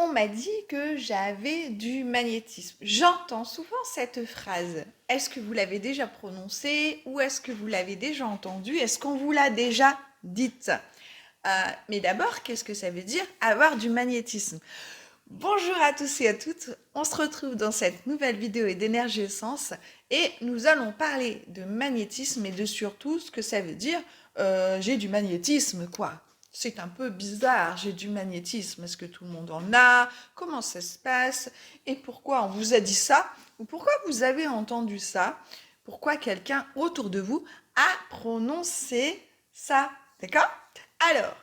On m'a dit que j'avais du magnétisme. J'entends souvent cette phrase. Est-ce que vous l'avez déjà prononcée ou est-ce que vous l'avez déjà entendue? Est-ce qu'on vous l'a déjà dite? Mais d'abord, qu'est-ce que ça veut dire avoir du magnétisme? Bonjour à tous et à toutes, on se retrouve dans cette nouvelle vidéo d'énergie essence et nous allons parler de magnétisme et de surtout ce que ça veut dire. J'ai du magnétisme quoi. C'est un peu bizarre, j'ai du magnétisme. Est-ce que tout le monde en a? Comment ça se passe? Et pourquoi on vous a dit ça? Ou pourquoi vous avez entendu ça? Pourquoi quelqu'un autour de vous a prononcé ça? D'accord? Alors,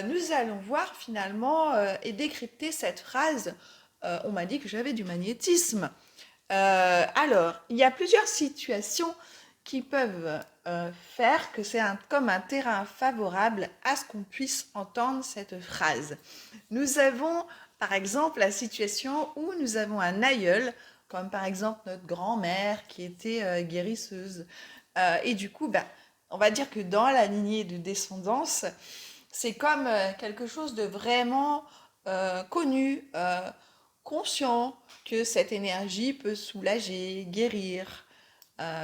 nous allons voir finalement et décrypter cette phrase. On m'a dit que j'avais du magnétisme. Alors, il y a plusieurs situations qui peuvent faire que c'est comme un terrain favorable à ce qu'on puisse entendre cette phrase. Nous avons par exemple la situation où nous avons un aïeul, comme par exemple notre grand-mère qui était guérisseuse. Et du coup, on va dire que dans la lignée de descendance, c'est comme quelque chose de vraiment connu, conscient que cette énergie peut soulager, guérir.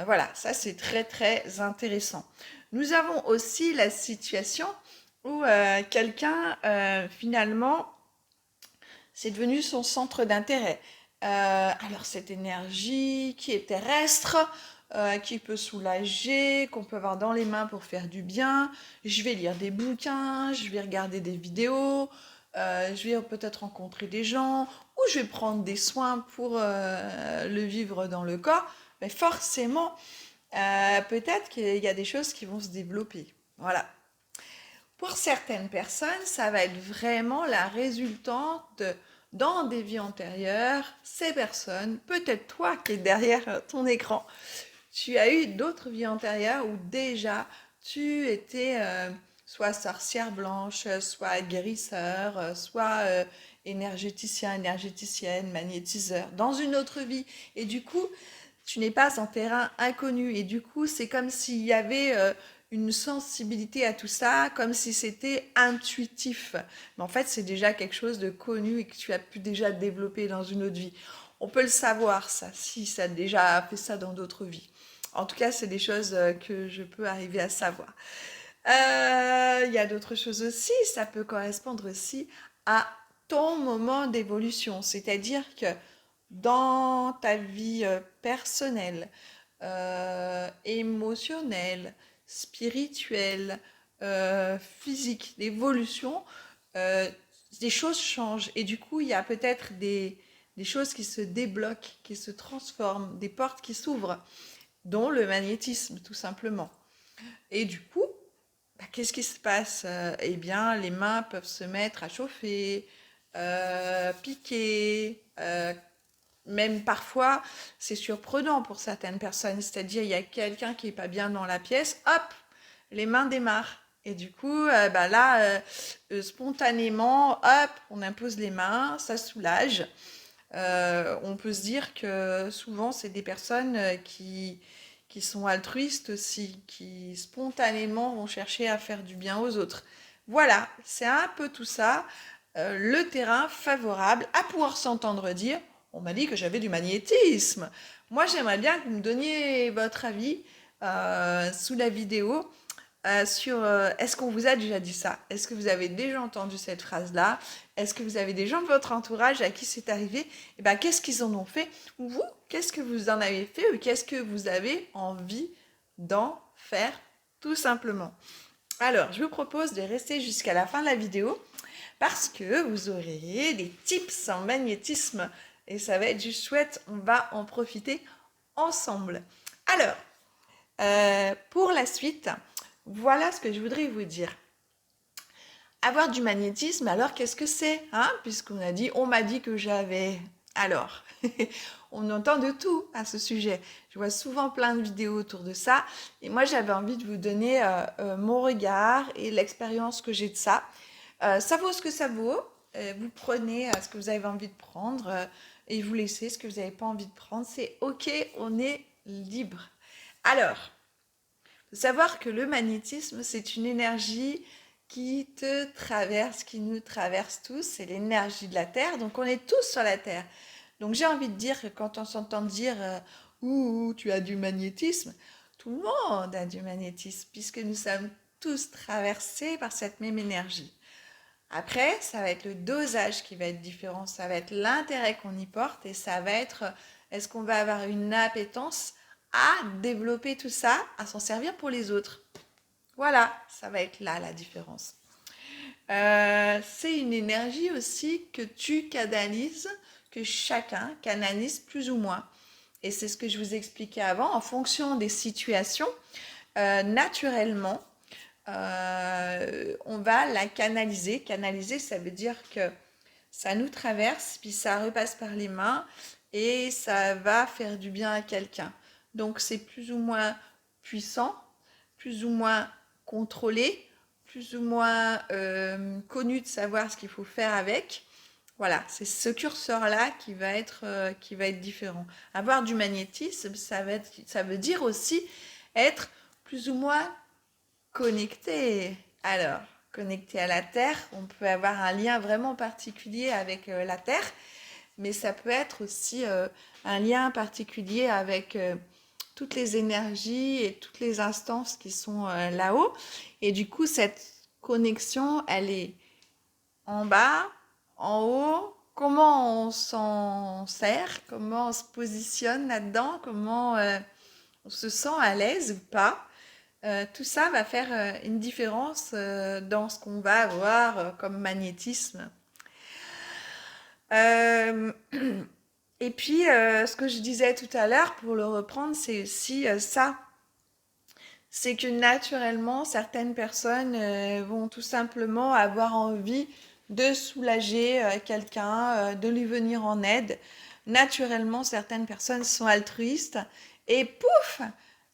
Voilà, ça c'est très très intéressant. Nous avons aussi la situation où quelqu'un finalement c'est devenu son centre d'intérêt. Alors cette énergie qui est terrestre, qui peut soulager, qu'on peut avoir dans les mains pour faire du bien. Je vais lire des bouquins, je vais regarder des vidéos, je vais peut-être rencontrer des gens, ou je vais prendre des soins pour le vivre dans le corps. Mais forcément, peut-être qu'il y a des choses qui vont se développer. Voilà. Pour certaines personnes, ça va être vraiment la résultante dans des vies antérieures. Ces personnes, peut-être toi qui es derrière ton écran, tu as eu d'autres vies antérieures où déjà tu étais soit sorcière blanche, soit guérisseur, soit énergéticien, énergéticienne, magnétiseur, dans une autre vie. Et du coup, tu n'es pas en terrain inconnu. Et du coup, c'est comme s'il y avait une sensibilité à tout ça, comme si c'était intuitif. Mais en fait, c'est déjà quelque chose de connu et que tu as pu déjà développer dans une autre vie. On peut le savoir, ça, si ça a déjà fait ça dans d'autres vies. En tout cas, c'est des choses que je peux arriver à savoir. Il y a d'autres choses aussi, ça peut correspondre aussi à ton moment d'évolution. C'est-à-dire que dans ta vie personnelle, émotionnelle, spirituelle, physique, d'évolution, euh, des choses changent. Et du coup, il y a peut-être des choses qui se débloquent, qui se transforment, des portes qui s'ouvrent, dont le magnétisme, tout simplement. Et du coup, qu'est-ce qui se passe? Eh bien, les mains peuvent se mettre à chauffer, piquer, même parfois, c'est surprenant pour certaines personnes. C'est-à-dire, il y a quelqu'un qui est pas bien dans la pièce, hop, les mains démarrent. Et du coup, spontanément, hop, on impose les mains, ça soulage. On peut se dire que souvent, c'est des personnes qui sont altruistes aussi, qui spontanément vont chercher à faire du bien aux autres. Voilà, c'est un peu tout ça, le terrain favorable à pouvoir s'entendre dire, on m'a dit que j'avais du magnétisme. Moi, j'aimerais bien que vous me donniez votre avis sous la vidéo sur est-ce qu'on vous a déjà dit ça? Est-ce que vous avez déjà entendu cette phrase-là? Est-ce que vous avez des gens de votre entourage à qui c'est arrivé? Et ben, qu'est-ce qu'ils en ont fait? Ou vous, qu'est-ce que vous en avez fait? Ou qu'est-ce que vous avez envie d'en faire tout simplement? Alors, je vous propose de rester jusqu'à la fin de la vidéo parce que vous aurez des tips en magnétisme et ça va être juste chouette. On va en profiter ensemble. Alors, pour la suite, voilà ce que je voudrais vous dire. Avoir du magnétisme, alors qu'est-ce que c'est hein? Puisqu'on a dit, on m'a dit que j'avais. Alors, on entend de tout à ce sujet. Je vois souvent plein de vidéos autour de ça. Et moi, j'avais envie de vous donner mon regard et l'expérience que j'ai de ça. Ça vaut ce que ça vaut. Vous prenez ce que vous avez envie de prendre et vous laissez ce que vous n'avez pas envie de prendre. C'est OK, on est libre. Alors, faut savoir que le magnétisme, c'est une énergie qui te traverse, qui nous traverse tous, c'est l'énergie de la Terre, donc on est tous sur la Terre. Donc j'ai envie de dire que quand on s'entend dire ouh, tu as du magnétisme, tout le monde a du magnétisme, puisque nous sommes tous traversés par cette même énergie. Après, ça va être le dosage qui va être différent, ça va être l'intérêt qu'on y porte et ça va être est-ce qu'on va avoir une appétence à développer tout ça, à s'en servir pour les autres. Voilà, ça va être là la différence. C'est une énergie aussi que tu canalises, que chacun canalise plus ou moins. Et c'est ce que je vous expliquais avant, en fonction des situations, naturellement, on va la canaliser. Canaliser, ça veut dire que ça nous traverse, puis ça repasse par les mains et ça va faire du bien à quelqu'un. Donc c'est plus ou moins puissant, plus ou moins contrôlé, plus ou moins connu de savoir ce qu'il faut faire avec. Voilà, c'est ce curseur-là qui va être différent. Avoir du magnétisme, ça veut dire aussi être plus ou moins connecté. Alors, connecté à la Terre, on peut avoir un lien vraiment particulier avec la Terre, mais ça peut être aussi un lien particulier avec toutes les énergies et toutes les instances qui sont là-haut. Et du coup, cette connexion, elle est en bas, en haut. Comment on s'en sert, comment on se positionne là-dedans, comment on se sent à l'aise ou pas. Tout ça va faire une différence dans ce qu'on va avoir comme magnétisme. Euh, et puis, ce que je disais tout à l'heure, pour le reprendre, c'est aussi ça. C'est que naturellement, certaines personnes vont tout simplement avoir envie de soulager quelqu'un, de lui venir en aide. Naturellement, certaines personnes sont altruistes et pouf,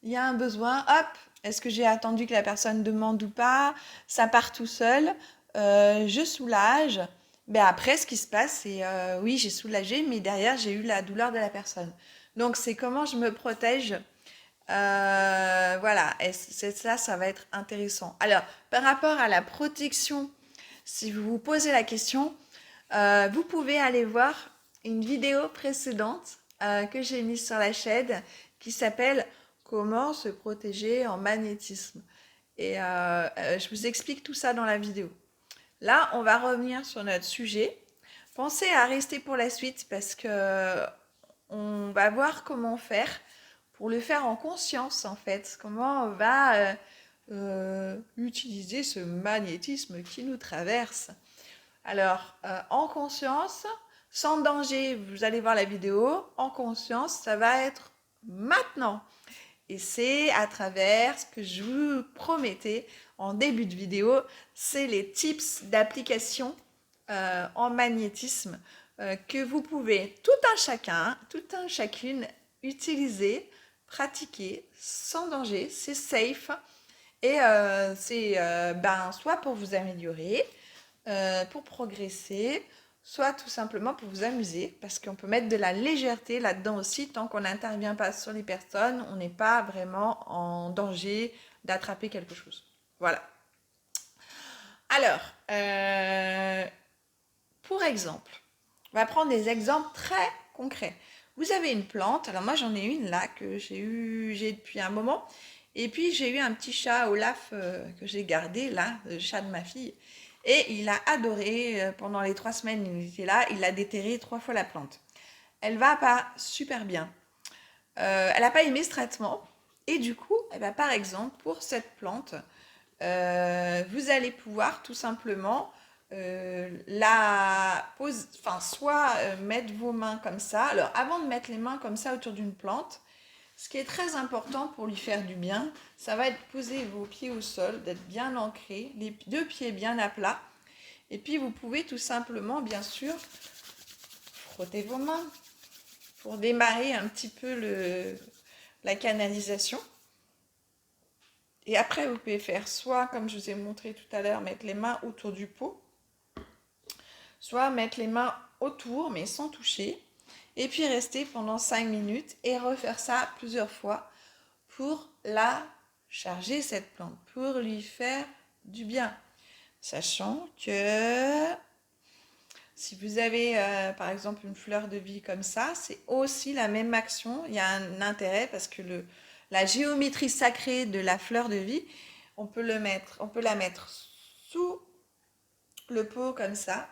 il y a un besoin, hop, est-ce que j'ai attendu que la personne demande ou pas? Ça part tout seul, je soulage. Ben après, ce qui se passe, c'est oui, j'ai soulagé, mais derrière, j'ai eu la douleur de la personne. Donc, c'est comment je me protège. Voilà, et c'est ça, ça va être intéressant. Alors, par rapport à la protection, si vous vous posez la question, vous pouvez aller voir une vidéo précédente que j'ai mise sur la chaîne qui s'appelle Comment se protéger en magnétisme. Et je vous explique tout ça dans la vidéo. Là, on va revenir sur notre sujet. Pensez à rester pour la suite parce que on va voir comment faire pour le faire en conscience en fait. Comment on va utiliser ce magnétisme qui nous traverse. Alors, en conscience, sans danger, vous allez voir la vidéo. En conscience, ça va être maintenant. Et c'est à travers ce que je vous promettais en début de vidéo, c'est les tips d'application en magnétisme que vous pouvez tout un chacune utiliser, pratiquer sans danger, c'est safe et c'est soit pour vous améliorer, pour progresser, soit tout simplement pour vous amuser, parce qu'on peut mettre de la légèreté là-dedans aussi, tant qu'on n'intervient pas sur les personnes, on n'est pas vraiment en danger d'attraper quelque chose. Voilà. Alors, pour exemple, on va prendre des exemples très concrets. Vous avez une plante, alors moi j'en ai une là que j'ai depuis un moment, et puis j'ai eu un petit chat Olaf que j'ai gardé là, le chat de ma fille, et il a adoré, pendant les 3 semaines où il était là, il a déterré 3 fois la plante. Elle va pas super bien. Elle n'a pas aimé ce traitement, et du coup, eh ben, par exemple, pour cette plante, vous allez pouvoir tout simplement la pose, enfin, soit mettre vos mains comme ça. Alors, avant de mettre les mains comme ça autour d'une plante, ce qui est très important pour lui faire du bien, ça va être poser vos pieds au sol, d'être bien ancrés, les 2 pieds bien à plat. Et puis, vous pouvez tout simplement, bien sûr, frotter vos mains pour démarrer un petit peu la canalisation. Et après, vous pouvez faire soit, comme je vous ai montré tout à l'heure, mettre les mains autour du pot, soit mettre les mains autour, mais sans toucher, et puis rester pendant 5 minutes et refaire ça plusieurs fois pour la charger, cette plante, pour lui faire du bien. Sachant que si vous avez par exemple une fleur de vie comme ça, c'est aussi la même action. Il y a un intérêt parce que la géométrie sacrée de la fleur de vie, on peut la mettre sous le pot comme ça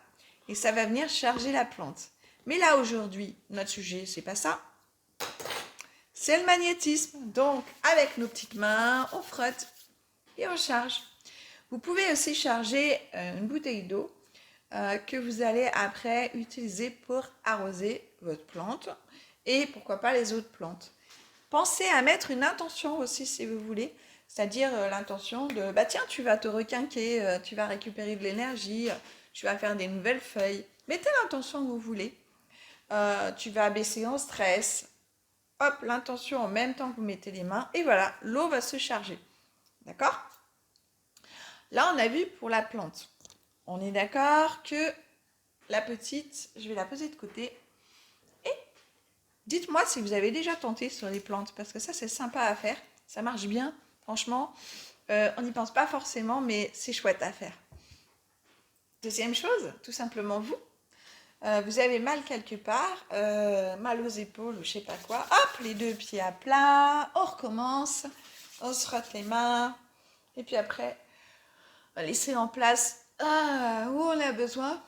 et ça va venir charger la plante. Mais là aujourd'hui, notre sujet, c'est pas ça. C'est le magnétisme. Donc avec nos petites mains, on frotte et on charge. Vous pouvez aussi charger une bouteille d'eau que vous allez après utiliser pour arroser votre plante et pourquoi pas les autres plantes. Pensez à mettre une intention aussi si vous voulez, c'est-à-dire l'intention de bah tiens, tu vas te requinquer, tu vas récupérer de l'énergie, tu vas faire des nouvelles feuilles. Mettez l'intention que vous voulez. Tu vas baisser en stress. Hop, l'intention en même temps que vous mettez les mains et voilà, l'eau va se charger. D'accord? Là, on a vu pour la plante. On est d'accord que la petite, je vais la poser de côté. Et dites-moi si vous avez déjà tenté sur les plantes, parce que ça, c'est sympa à faire. Ça marche bien, franchement. On n'y pense pas forcément, mais c'est chouette à faire. Deuxième chose, tout simplement vous. Vous avez mal quelque part, mal aux épaules ou je sais pas quoi. Hop, les deux pieds à plat, on recommence. On se frotte les mains. Et puis après, on va laisser en place où on a besoin.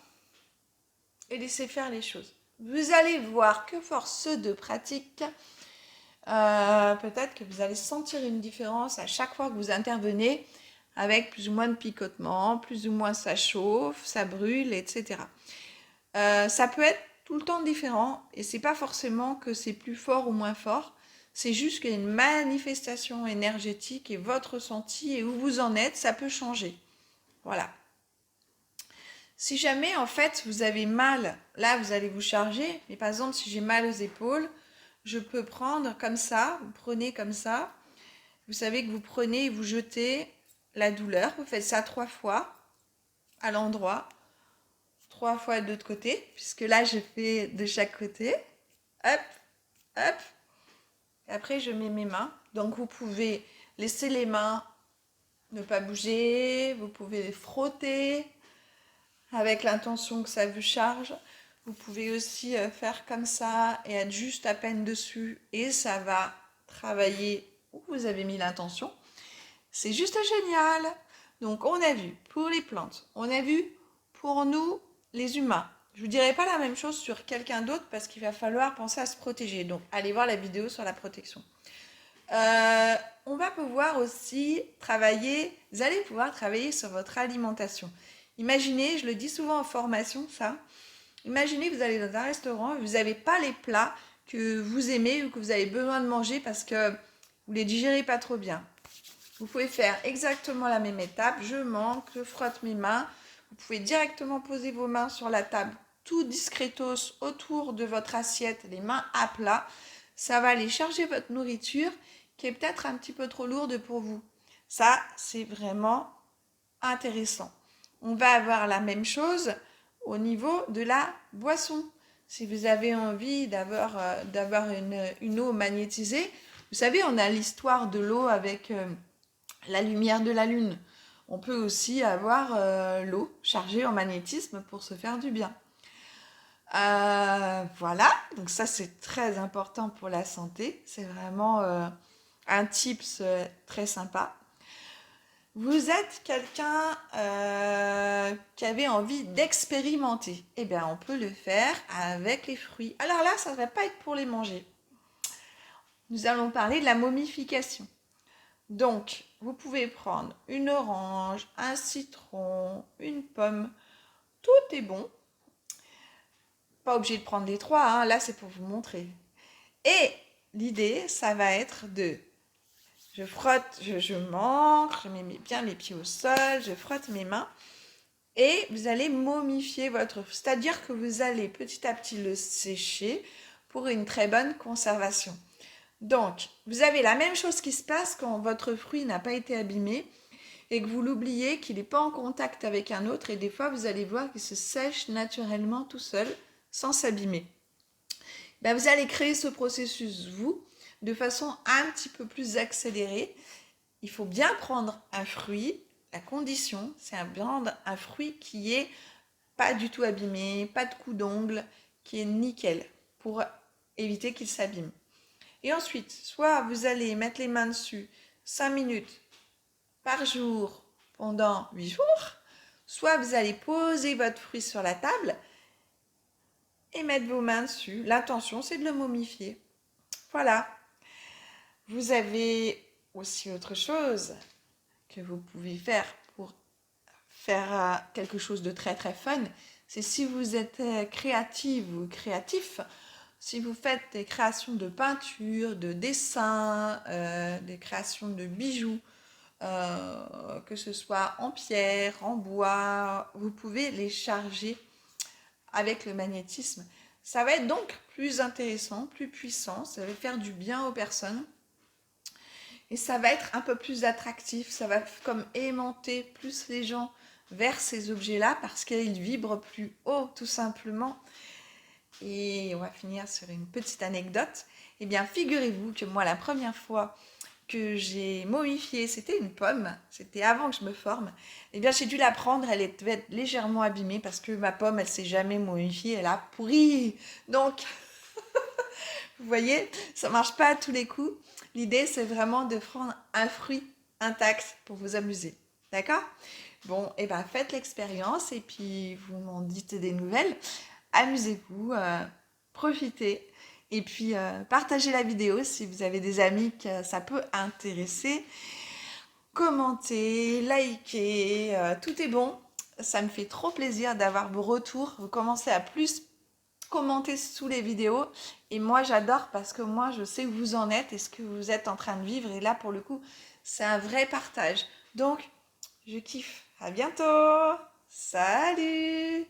Et laisser faire les choses. Vous allez voir que force de pratique, peut-être que vous allez sentir une différence à chaque fois que vous intervenez avec plus ou moins de picotement, plus ou moins ça chauffe, ça brûle, etc. Ça peut être tout le temps différent et c'est pas forcément que c'est plus fort ou moins fort, c'est juste qu'il y a une manifestation énergétique et votre ressenti et où vous en êtes, ça peut changer. Voilà. Si jamais, en fait, vous avez mal, là, vous allez vous charger. Mais par exemple, si j'ai mal aux épaules, je peux prendre comme ça, vous prenez comme ça. Vous savez que vous prenez et vous jetez la douleur. Vous faites ça 3 fois à l'endroit, 3 fois de l'autre côté, puisque là, je fais de chaque côté. Hop, hop. Et après, je mets mes mains. Donc, vous pouvez laisser les mains ne pas bouger. Vous pouvez les frotter avec l'intention que ça vous charge. Vous pouvez aussi faire comme ça et être juste à peine dessus et ça va travailler où vous avez mis l'intention. C'est juste génial. Donc on a vu pour les plantes, on a vu pour nous les humains. Je ne vous dirai pas la même chose sur quelqu'un d'autre parce qu'il va falloir penser à se protéger. Donc allez voir la vidéo sur la protection. On va pouvoir aussi travailler, vous allez pouvoir travailler sur votre alimentation. Imaginez, je le dis souvent en formation, ça. Imaginez, vous allez dans un restaurant et vous n'avez pas les plats que vous aimez ou que vous avez besoin de manger parce que vous les digérez pas trop bien. Vous pouvez faire exactement la même étape. Je manque, je frotte mes mains. Vous pouvez directement poser vos mains sur la table, tout discretos autour de votre assiette, les mains à plat. Ça va aller charger votre nourriture qui est peut-être un petit peu trop lourde pour vous. Ça, c'est vraiment intéressant. On va avoir la même chose au niveau de la boisson. Si vous avez envie d'avoir une eau magnétisée, vous savez, on a l'histoire de l'eau avec la lumière de la lune. On peut aussi avoir l'eau chargée en magnétisme pour se faire du bien. Voilà, donc ça c'est très important pour la santé. C'est vraiment un tips très sympa. Vous êtes quelqu'un qui avait envie d'expérimenter. Eh bien, on peut le faire avec les fruits. Alors là, ça ne va pas être pour les manger. Nous allons parler de la momification. Donc, vous pouvez prendre une orange, un citron, une pomme. Tout est bon. Pas obligé de prendre les 3, hein. Là, c'est pour vous montrer. Et l'idée, ça va être de... Je frotte, je m'ancre, je mets bien mes pieds au sol, je frotte mes mains et vous allez momifier votre fruit. C'est-à-dire que vous allez petit à petit le sécher pour une très bonne conservation. Donc, vous avez la même chose qui se passe quand votre fruit n'a pas été abîmé et que vous l'oubliez, qu'il n'est pas en contact avec un autre et des fois, vous allez voir qu'il se sèche naturellement tout seul sans s'abîmer. Ben, vous allez créer ce processus, vous, de façon un petit peu plus accélérée. Il faut bien prendre un fruit, La condition, c'est un fruit qui est pas du tout abîmé, pas de coup d'ongle, qui est nickel pour éviter qu'il s'abîme. Et ensuite, soit vous allez mettre les mains dessus 5 minutes par jour pendant 8 jours, soit vous allez poser votre fruit sur la table et mettre vos mains dessus. L'intention, c'est de le momifier. Voilà. Vous avez aussi autre chose que vous pouvez faire pour faire quelque chose de très très fun. C'est si vous êtes créative ou créatif, si vous faites des créations de peinture, de dessins, des créations de bijoux, que ce soit en pierre, en bois, vous pouvez les charger avec le magnétisme. Ça va être donc plus intéressant, plus puissant, ça va faire du bien aux personnes. Et ça va être un peu plus attractif, ça va comme aimanter plus les gens vers ces objets-là parce qu'ils vibrent plus haut tout simplement. Et on va finir sur une petite anecdote. Eh bien, figurez-vous que moi, la première fois que j'ai momifié, c'était une pomme, c'était avant que je me forme. Eh bien, j'ai dû la prendre, elle devait être légèrement abîmée parce que ma pomme, elle s'est jamais momifiée, elle a pourri. Donc, vous voyez, ça marche pas à tous les coups. L'idée, c'est vraiment de prendre un fruit intact pour vous amuser. D'accord? Bon, et ben faites l'expérience et puis vous m'en dites des nouvelles. Amusez-vous, profitez. Et puis partagez la vidéo si vous avez des amis que ça peut intéresser. Commentez, likez, tout est bon. Ça me fait trop plaisir d'avoir vos retours. Vous commencez à plus commenter sous les vidéos. Et moi, j'adore parce que moi, je sais où vous en êtes et ce que vous êtes en train de vivre. Et là, pour le coup, c'est un vrai partage. Donc, je kiffe. À bientôt. Salut!